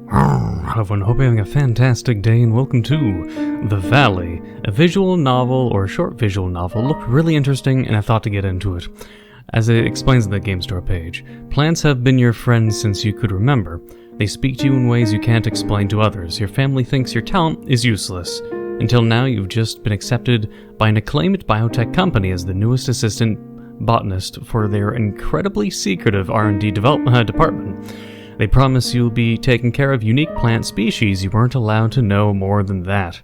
Hello everyone, hope you're having a fantastic day and welcome to The Valley, a visual novel or short visual novel. Looked really interesting and I thought to get into it. As it explains in the Game Store page, plants have been your friends since you could remember. They speak to you in ways you can't explain to others. Your family thinks your talent is useless. Until now, you've just been accepted by an acclaimed biotech company as the newest assistant botanist for their incredibly secretive R&D department. They promise you'll be taking care of unique plant species. You weren't allowed to know more than that.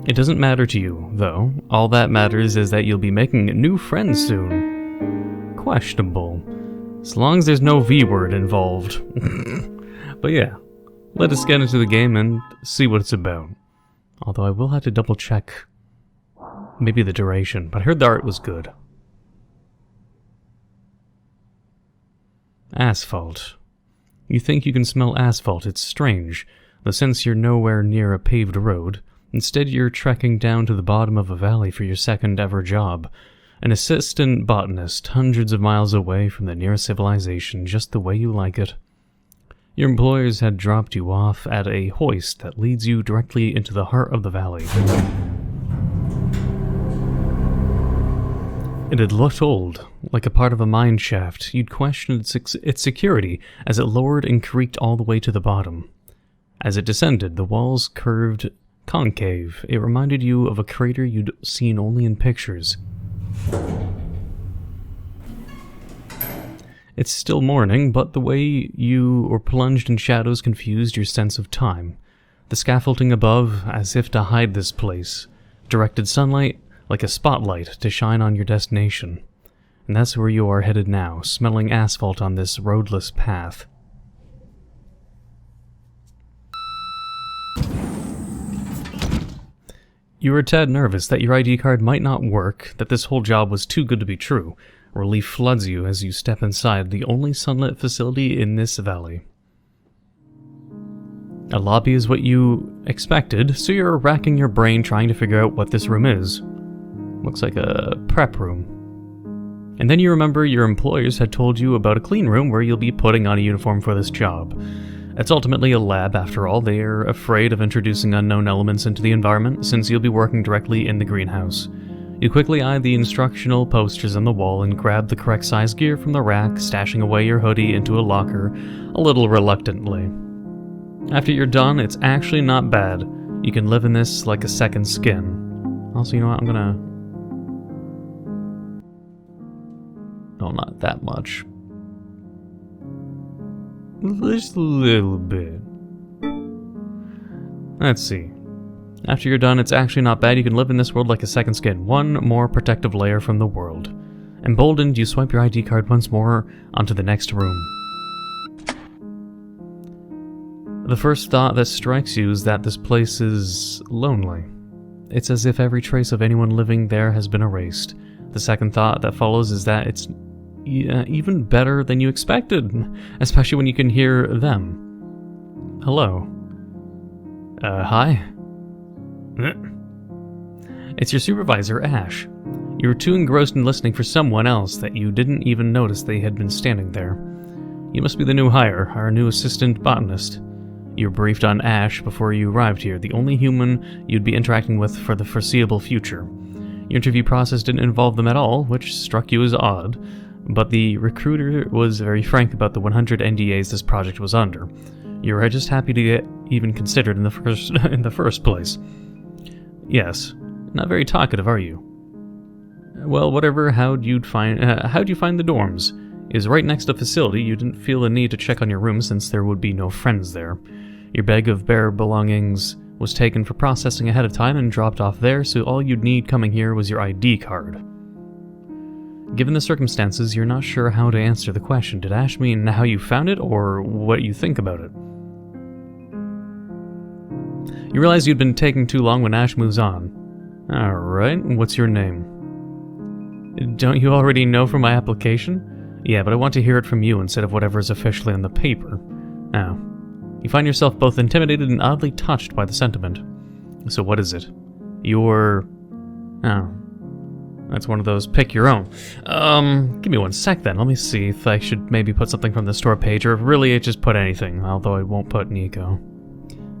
It doesn't matter to you, though. All that matters is that you'll be making new friends soon. Questionable. As long as there's no V-word involved. But yeah, let us get into the game and see what it's about. Although I will have to double check maybe the duration, but I heard the art was good. Asphalt. You think you can smell asphalt, it's strange, though since you're nowhere near a paved road. Instead you're trekking down to the bottom of a valley for your second ever job. An assistant botanist, hundreds of miles away from the nearest civilization, just the way you like it. Your employers had dropped you off at a hoist that leads you directly into the heart of the valley. It had looked old, like a part of a mine shaft. You'd questioned its security as it lowered and creaked all the way to the bottom. As it descended, the walls curved concave. It reminded you of a crater you'd seen only in pictures. It's still morning, but the way you were plunged in shadows confused your sense of time. The scaffolding above, as if to hide this place, directed sunlight like a spotlight to shine on your destination. And that's where you are headed now, smelling asphalt on this roadless path. You were a tad nervous that your ID card might not work, that this whole job was too good to be true. Relief floods you as you step inside the only sunlit facility in this valley. A lobby is what you expected, so you're racking your brain trying to figure out what this room is. Looks like a prep room. And then you remember your employers had told you about a clean room where you'll be putting on a uniform for this job. It's ultimately a lab after all. They are afraid of introducing unknown elements into the environment since you'll be working directly in the greenhouse. You quickly eye the instructional posters on the wall and grab the correct size gear from the rack, stashing away your hoodie into a locker a little reluctantly. After you're done, it's actually not bad. You can live in this like a second skin. Also, you know what, I'm gonna... No, not that much. Just a little bit. Let's see. After you're done, it's actually not bad. You can live in this world like a second skin. One more protective layer from the world. Emboldened, you swipe your ID card once more onto the next room. The first thought that strikes you is that this place is lonely. It's as if every trace of anyone living there has been erased. The second thought that follows is that it's even better than you expected, especially when you can hear them. Hello. Hi. It's your supervisor, Ash. You were too engrossed in listening for someone else that you didn't even notice they had been standing there. You must be the new hire, our new assistant botanist. You were briefed on Ash before you arrived here, the only human you'd be interacting with for the foreseeable future. Your interview process didn't involve them at all, which struck you as odd, but the recruiter was very frank about the 100 NDAs this project was under. You were just happy to get even considered in the first place. Yes, not very talkative, are you? Well, whatever. How'd you find the dorms? Is right next to the facility. You didn't feel a need to check on your room since there would be no friends there. Your bag of bare belongings was taken for processing ahead of time and dropped off there, so all you'd need coming here was your ID card. Given the circumstances, you're not sure how to answer the question. Did Ash mean how you found it, or what you think about it? You realize you'd been taking too long when Ash moves on. Alright, what's your name? Don't you already know from my application? Yeah, but I want to hear it from you instead of whatever is officially on the paper. Oh. You find yourself both intimidated and oddly touched by the sentiment. So what is it? You're... Oh. That's one of those pick your own. Give me one sec then. Let me see if I should maybe put something from the store page, or if really just put anything, although I won't put Neco.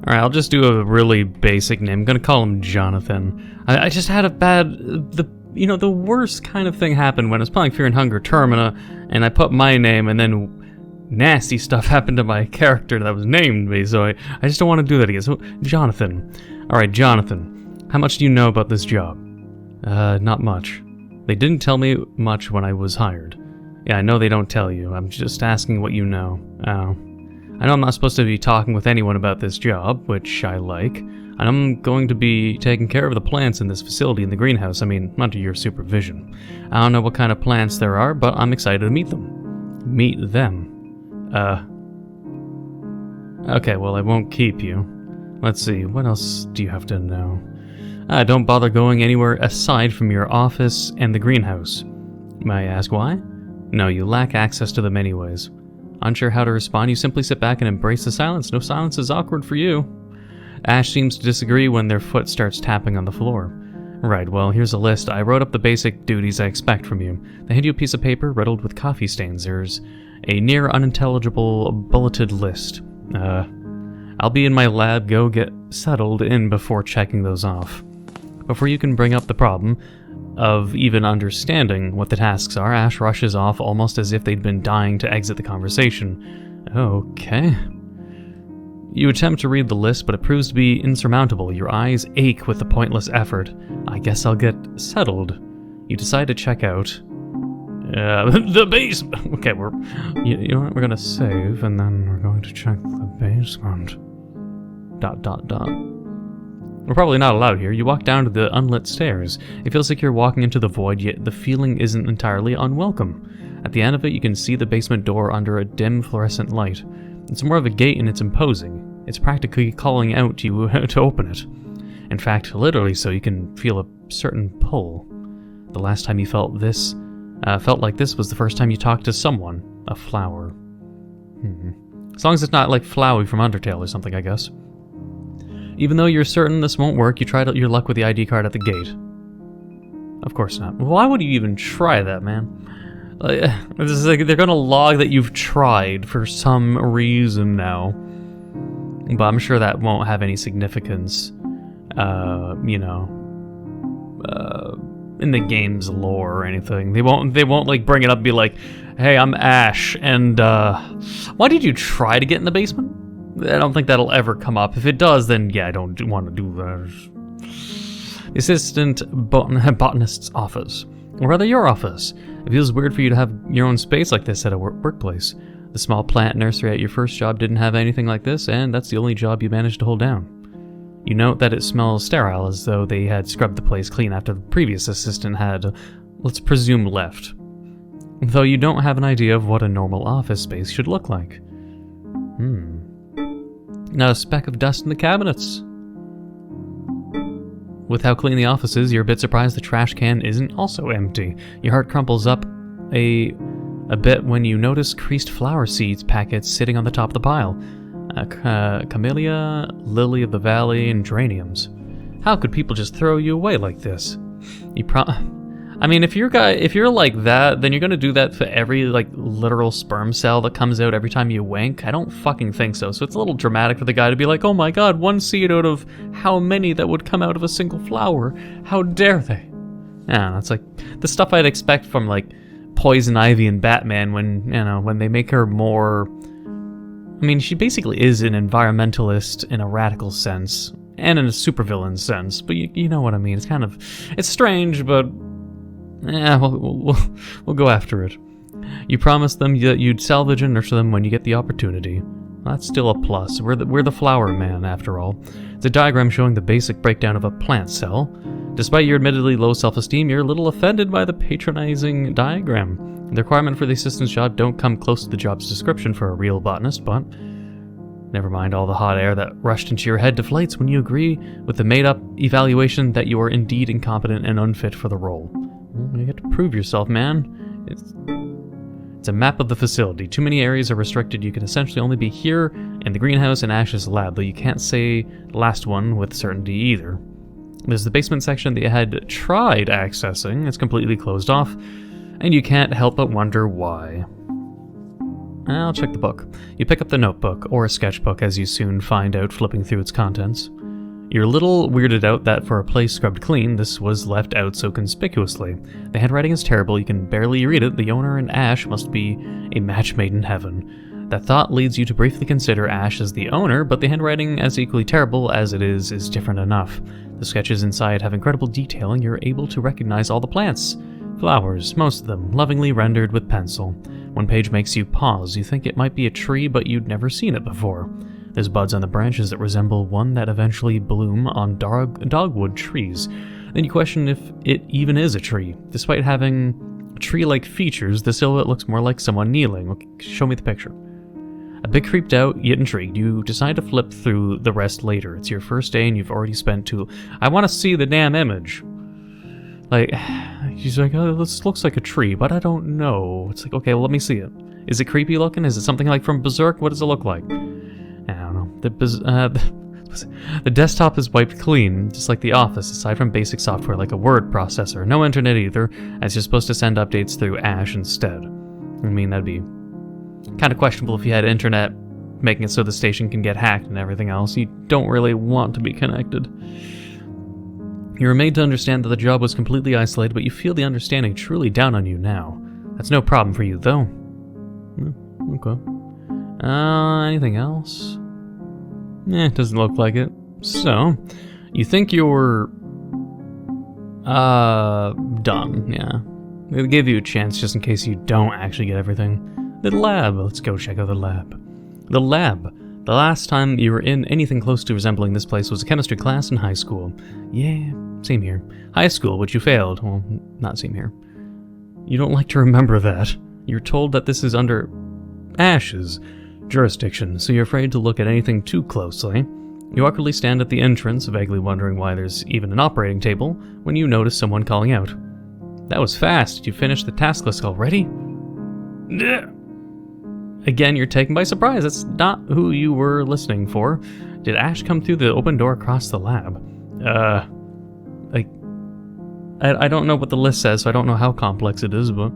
Alright, I'll just do a really basic name. I'm gonna call him Jonathan. I just had a bad... the worst kind of thing happened when I was playing Fear and Hunger Termina, and I put my name, and then nasty stuff happened to my character that was named me, so I just don't want to do that again. So, Jonathan. Alright, Jonathan. How much do you know about this job? Not much. They didn't tell me much when I was hired. Yeah, I know they don't tell you. I'm just asking what you know. Oh. I know I'm not supposed to be talking with anyone about this job, which I like. And I'm going to be taking care of the plants in this facility in the greenhouse. I mean, under your supervision. I don't know what kind of plants there are, but I'm excited to meet them. Meet them. Okay, well, I won't keep you. Let's see, what else do you have to know? Don't bother going anywhere aside from your office and the greenhouse. May I ask why? No, you lack access to them anyways. Unsure how to respond, you simply sit back and embrace the silence. No silence is awkward for you. Ash seems to disagree when their foot starts tapping on the floor. Right, well, here's a list. I wrote up the basic duties I expect from you. They hand you a piece of paper riddled with coffee stains. There's a near unintelligible bulleted list. I'll be in my lab. Go get settled in before checking those off. Before you can bring up the problem of even understanding what the tasks are, Ash rushes off almost as if they'd been dying to exit the conversation. Okay. You attempt to read the list, but it proves to be insurmountable. Your eyes ache with the pointless effort. I guess I'll get settled. You decide to check out the basement. Okay, you know what? We're gonna save, and then we're going to check the basement. ... We're probably not allowed here. You walk down to the unlit stairs. It feels like you're walking into the void, yet the feeling isn't entirely unwelcome. At the end of it, you can see the basement door under a dim fluorescent light. It's more of a gate and it's imposing. It's practically calling out to you to open it. In fact, literally so, you can feel a certain pull. The last time you felt like this was the first time you talked to someone. A flower. As long as it's not like Flowey from Undertale or something, I guess. Even though you're certain this won't work, you tried your luck with the ID card at the gate. Of course not. Why would you even try that, man? This is like, they're gonna log that you've tried for some reason now. But I'm sure that won't have any significance, in the game's lore or anything. They won't like bring it up and be like, hey, I'm Ash, and why did you try to get in the basement? I don't think that'll ever come up. If it does, then yeah, I don't want to do that. The assistant botanist's office. Or rather, your office. It feels weird for you to have your own space like this at a workplace. The small plant nursery at your first job didn't have anything like this, and that's the only job you managed to hold down. You note that it smells sterile, as though they had scrubbed the place clean after the previous assistant had, let's presume, left. Though you don't have an idea of what a normal office space should look like. Not a speck of dust in the cabinets. With how clean the office is, you're a bit surprised the trash can isn't also empty. Your heart crumples up a bit when you notice creased flower seeds packets sitting on the top of the pile. Camellia, lily of the valley, and geraniums. How could people just throw you away like this? I mean, if you're like that, then you're gonna do that for every like literal sperm cell that comes out every time you wank? I don't fucking think so. So it's a little dramatic for the guy to be like, oh my god, one seed out of how many that would come out of a single flower? How dare they? Yeah, that's like the stuff I'd expect from like Poison Ivy and Batman when they make her more... I mean, she basically is an environmentalist in a radical sense, and in a supervillain sense, but you know what I mean. It's strange, but yeah, we'll go after it. You promised them that you'd salvage and nurture them when you get the opportunity. That's still a plus. We're the flower man, after all. It's a diagram showing the basic breakdown of a plant cell. Despite your admittedly low self-esteem, you're a little offended by the patronizing diagram. The requirement for the assistant's job don't come close to the job's description for a real botanist, but never mind, all the hot air that rushed into your head deflates when you agree with the made-up evaluation that you are indeed incompetent and unfit for the role. You get to prove yourself, man. It's a map of the facility. Too many areas are restricted. You can essentially only be here in the greenhouse and Ash's lab, though you can't say the last one with certainty either. There's the basement section that you had tried accessing. It's completely closed off, and you can't help but wonder why. I'll check the book. You pick up the notebook, or a sketchbook, as you soon find out flipping through its contents. You're a little weirded out that for a place scrubbed clean, this was left out so conspicuously. The handwriting is terrible, you can barely read it. The owner and Ash must be a match made in heaven. That thought leads you to briefly consider Ash as the owner, but the handwriting, as equally terrible as it is different enough. The sketches inside have incredible detail, and you're able to recognize all the plants. Flowers, most of them, lovingly rendered with pencil. One page makes you pause. You think it might be a tree, but you'd never seen it before. There's buds on the branches that resemble one that eventually bloom on dogwood trees. Then you question if it even is a tree. Despite having tree-like features, the silhouette looks more like someone kneeling. Okay, show me the picture. A bit creeped out, yet intrigued, you decide to flip through the rest later. It's your first day and you've already spent I want to see the damn image. Like, she's like, oh, this looks like a tree, but I don't know. It's like, okay, well, let me see it. Is it creepy looking? Is it something like from Berserk? What does it look like? I don't know. The desktop is wiped clean, just like the office, aside from basic software like a word processor. No internet either, as you're supposed to send updates through Ash instead. I mean, that'd be kind of questionable if you had internet, making it so the station can get hacked and everything else. You don't really want to be connected. You were made to understand that the job was completely isolated, but you feel the understanding truly down on you now. That's no problem for you, though. Okay. Anything else? It doesn't look like it. So, you think you're done, yeah. They give you a chance just in case you don't actually get everything. The lab. Let's go check out the lab. The lab. The last time you were in anything close to resembling this place was a chemistry class in high school. Yeah, same here. High school, which you failed. Well, not same here. You don't like to remember that. You're told that this is under Ash's jurisdiction, so you're afraid to look at anything too closely. You awkwardly stand at the entrance, vaguely wondering why there's even an operating table, when you notice someone calling out. That was fast. Did you finish the task list already? Again, you're taken by surprise. That's not who you were listening for. Did Ash come through the open door across the lab? I don't know what the list says, so I don't know how complex it is, but...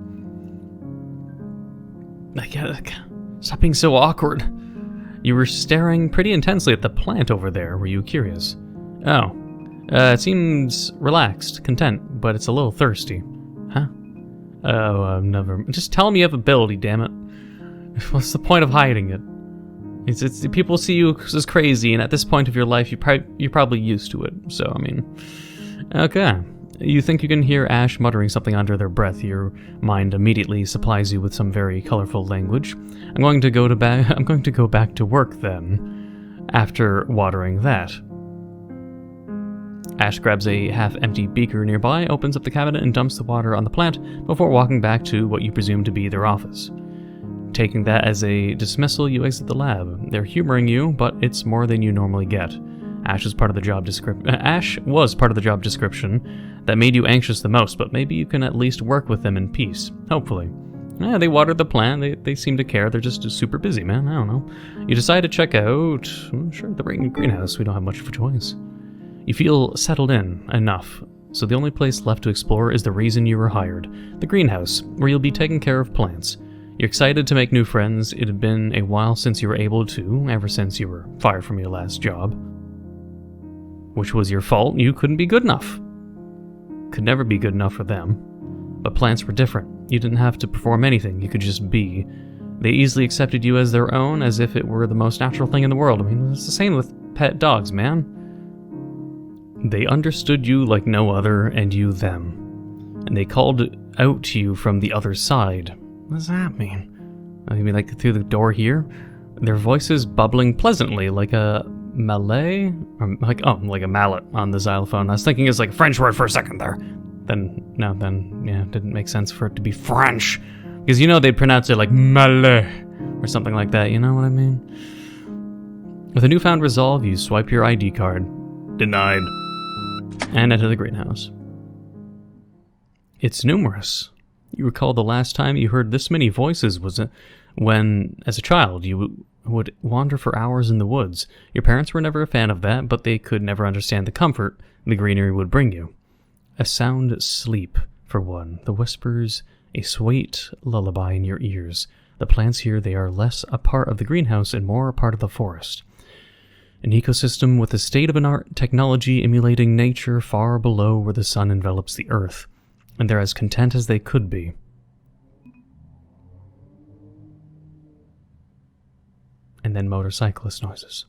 Stop being so awkward. You were staring pretty intensely at the plant over there. Were you curious? Oh. It seems relaxed, content, but it's a little thirsty. Huh? Oh, never... Just tell me you have ability, damn it. What's the point of hiding it? It's people see you as crazy, and at this point of your life, you're probably used to it. So, I mean... Okay. You think you can hear Ash muttering something under their breath. Your mind immediately supplies you with some very colorful language. I'm going to go back to work then, after watering that. Ash grabs a half-empty beaker nearby, opens up the cabinet, and dumps the water on the plant before walking back to what you presume to be their office. Taking that as a dismissal, you exit the lab. They're humoring you, but it's more than you normally get. Ash was part of the job description that made you anxious the most, but maybe you can at least work with them in peace. Hopefully. Yeah, they watered the plant. They seem to care. They're just super busy, man. I don't know. You decide to check out... Sure, the greenhouse. We don't have much of a choice. You feel settled in enough, so the only place left to explore is the reason you were hired. The greenhouse, where you'll be taking care of plants. You're excited to make new friends. It had been a while since you were able to, ever since you were fired from your last job. Which was your fault. You couldn't be good enough. Could never be good enough for them. But plants were different. You didn't have to perform anything. You could just be. They easily accepted you as their own, as if it were the most natural thing in the world. I mean, it's the same with pet dogs, man. They understood you like no other, and you them. And they called out to you from the other side. What does that mean? I mean, like through the door here? Their voices bubbling pleasantly, like a mallet? Or like a mallet on the xylophone. I was thinking it's like a French word for a second there. Yeah, it didn't make sense for it to be French. Because you know they'd pronounce it like mallet, or something like that, you know what I mean? With a newfound resolve, you swipe your ID card. Denied. And enter the greenhouse. It's numerous. You recall the last time you heard this many voices was when, as a child, you would wander for hours in the woods. Your parents were never a fan of that, but they could never understand the comfort the greenery would bring you. A sound sleep, for one. The whispers, a sweet lullaby in your ears. The plants here, they are less a part of the greenhouse and more a part of the forest. An ecosystem with a state-of-the-art technology emulating nature far below where the sun envelops the earth. And they're as content as they could be. And then motorcyclist noises.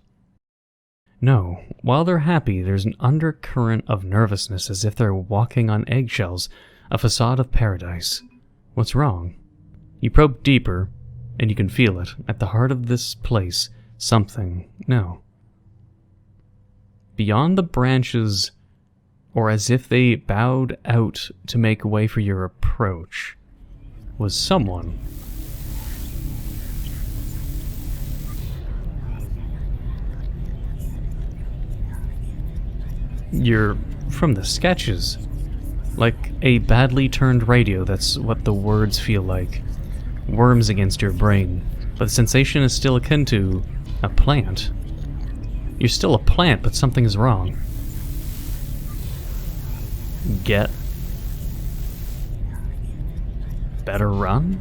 No, while they're happy, there's an undercurrent of nervousness as if they're walking on eggshells, a facade of paradise. What's wrong? You probe deeper, and you can feel it. At the heart of this place, something. No. Beyond the branches, or as if they bowed out to make way for your approach, was someone. You're from the sketches. Like a badly turned radio, that's what the words feel like. Worms against your brain. But the sensation is still akin to a plant. You're still a plant, but something is wrong. Get better run?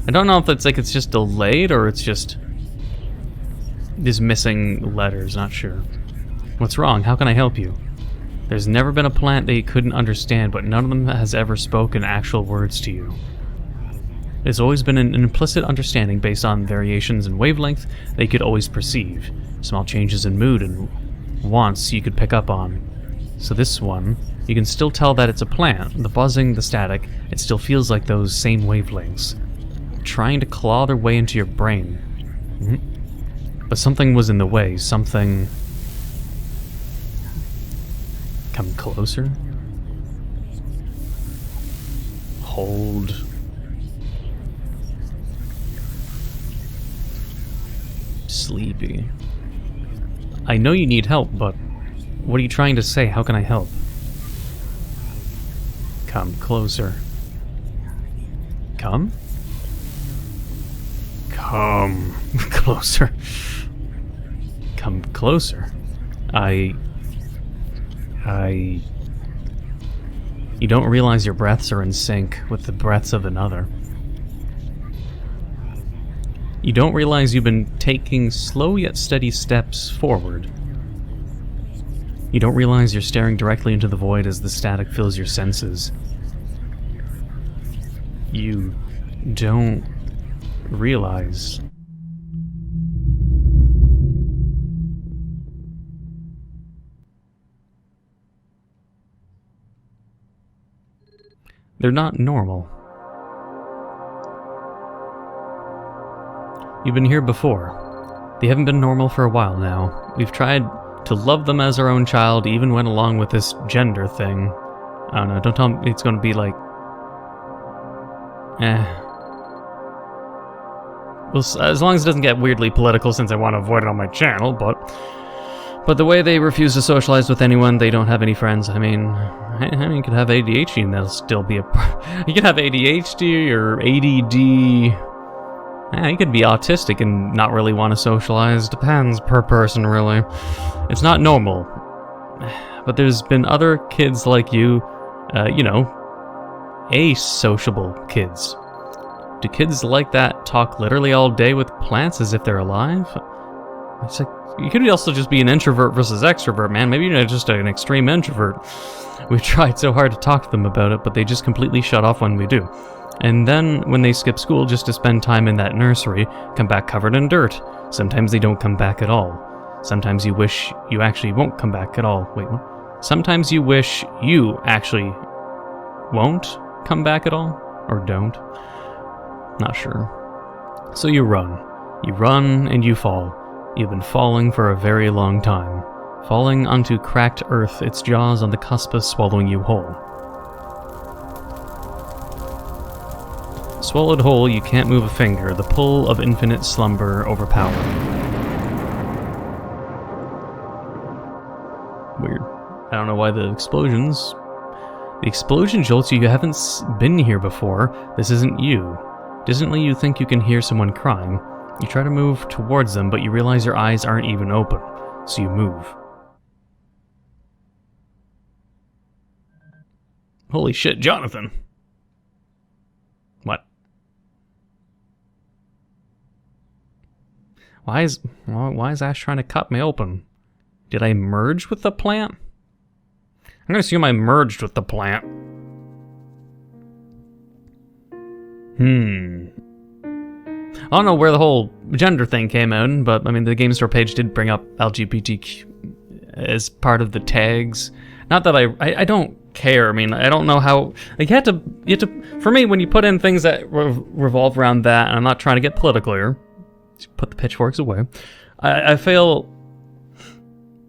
I don't know if it's like it's just delayed or it's just these missing letters, not sure. What's wrong? How can I help you? There's never been a plant that you couldn't understand, but none of them has ever spoken actual words to you. There's always been an implicit understanding based on variations in wavelength that you could always perceive. Small changes in mood and wants you could pick up on. So this one, you can still tell that it's a plant. The buzzing, the static, it still feels like those same wavelengths. Trying to claw their way into your brain. But something was in the way, something... Come closer. Hold. Sleepy. I know you need help, but what are you trying to say? How can I help? Come closer. Come? Come closer. Come closer. You don't realize your breaths are in sync with the breaths of another. You don't realize you've been taking slow yet steady steps forward. You don't realize you're staring directly into the void as the static fills your senses. You don't realize... They're not normal. You've been here before. They haven't been normal for a while now. We've tried to love them as our own child, even went along with this gender thing. I don't know, don't tell me it's gonna be like... Well, as long as it doesn't get weirdly political, since I want to avoid it on my channel, but the way they refuse to socialize with anyone, they don't have any friends. I mean, you could have ADHD and that'll still be a... You could have ADHD or ADD... you could be autistic and not really want to socialize. Depends per person, really. It's not normal. But there's been other kids like you, asociable kids. Do kids like that talk literally all day with plants as if they're alive? It's like, you could also just be an introvert versus extrovert, man. Maybe you're just an extreme introvert. We've tried so hard to talk to them about it, but they just completely shut off when we do. And then, when they skip school just to spend time in that nursery, come back covered in dirt. Sometimes they don't come back at all. Sometimes you wish you actually won't come back at all. Wait, what? Sometimes you wish you actually won't come back at all? Or don't? Not sure. So you run. You run and you fall. You've been falling for a very long time. Falling onto cracked earth, its jaws on the cusp of swallowing you whole. Swallowed whole, you can't move a finger. The pull of infinite slumber overpowering. Weird. I don't know why the explosions... The explosion jolts you. You haven't been here before. This isn't you. Distantly you think you can hear someone crying. You try to move towards them, but you realize your eyes aren't even open, so you move. Holy shit, Jonathan! What? Why is Ash trying to cut me open? Did I merge with the plant? I'm gonna assume I merged with the plant. I don't know where the whole gender thing came in, but I mean the game store page did bring up LGBTQ as part of the tags. Not that I don't care. I mean, I don't know how, like, you have to, for me, when you put in things that revolve around that, and I'm not trying to get political here, put the pitchforks away, I feel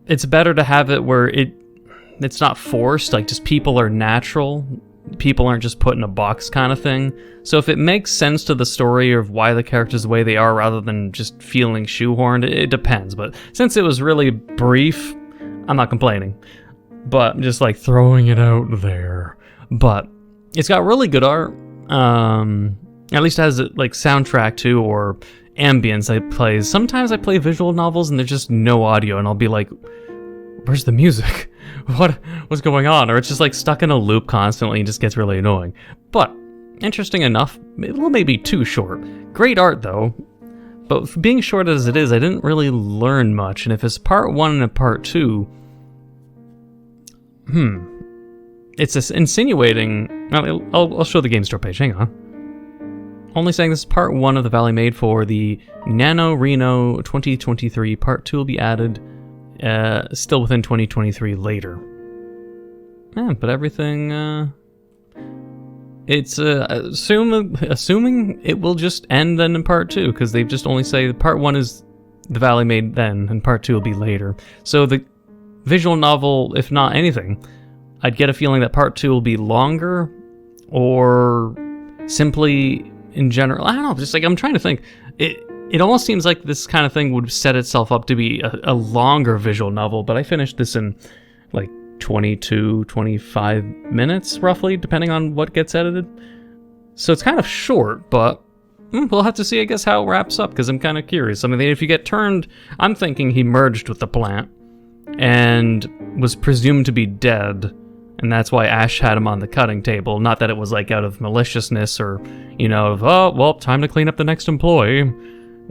it's better to have it where it's not forced, like just people are natural, people aren't just put in a box kind of thing. So if it makes sense to the story of why the characters the way they are rather than just feeling shoehorned, it depends. But since it was really brief, I'm not complaining. But I'm just like throwing it out there. But it's got really good art. At least it has like soundtrack too, or ambience I play. Sometimes I play visual novels and there's just no audio, and I'll be like, where's the music? What's going on? Or it's just like stuck in a loop constantly and just gets really annoying. But interesting enough, a little maybe too short. Great art though. But for being short as it is, I didn't really learn much. And if it's part 1 and a part 2, it's just insinuating. I'll show the game store page. Hang on. Only saying this is part 1 of the Valley made for the Nano Reno 2023. Part 2 will be added still within 2023 later. Yeah, but everything, it's assuming it will just end then in part 2, because they've just only say part 1 is the Valley made then, and part 2 will be later. So the visual novel, if not anything, I'd get a feeling that part 2 will be longer, or simply in general, I don't know, just like I'm trying to think. It almost seems like this kind of thing would set itself up to be a longer visual novel, but I finished this in like 22, 25 minutes, roughly, depending on what gets edited. So it's kind of short, but we'll have to see, I guess, how it wraps up, because I'm kind of curious. I mean, if you get turned, I'm thinking he merged with the plant and was presumed to be dead, and that's why Ash had him on the cutting table. Not that it was like out of maliciousness or, of, oh, well, time to clean up the next employee.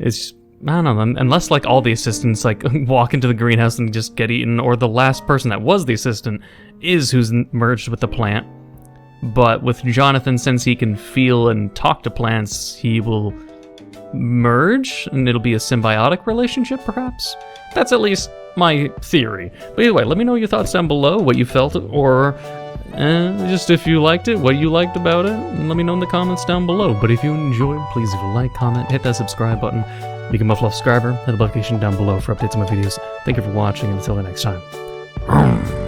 It's, I don't know, unless like all the assistants like walk into the greenhouse and just get eaten, or the last person that was the assistant is who's merged with the plant. But with Jonathan, since he can feel and talk to plants, he will merge, and it'll be a symbiotic relationship, perhaps? That's at least my theory. But either way, let me know your thoughts down below, what you felt, or just if you liked it, what you liked about it, and let me know in the comments down below. But if you enjoyed, please leave a like, comment, hit that subscribe button, become a subscriber, hit the notification down below for updates on my videos. Thank you for watching, and until the next time.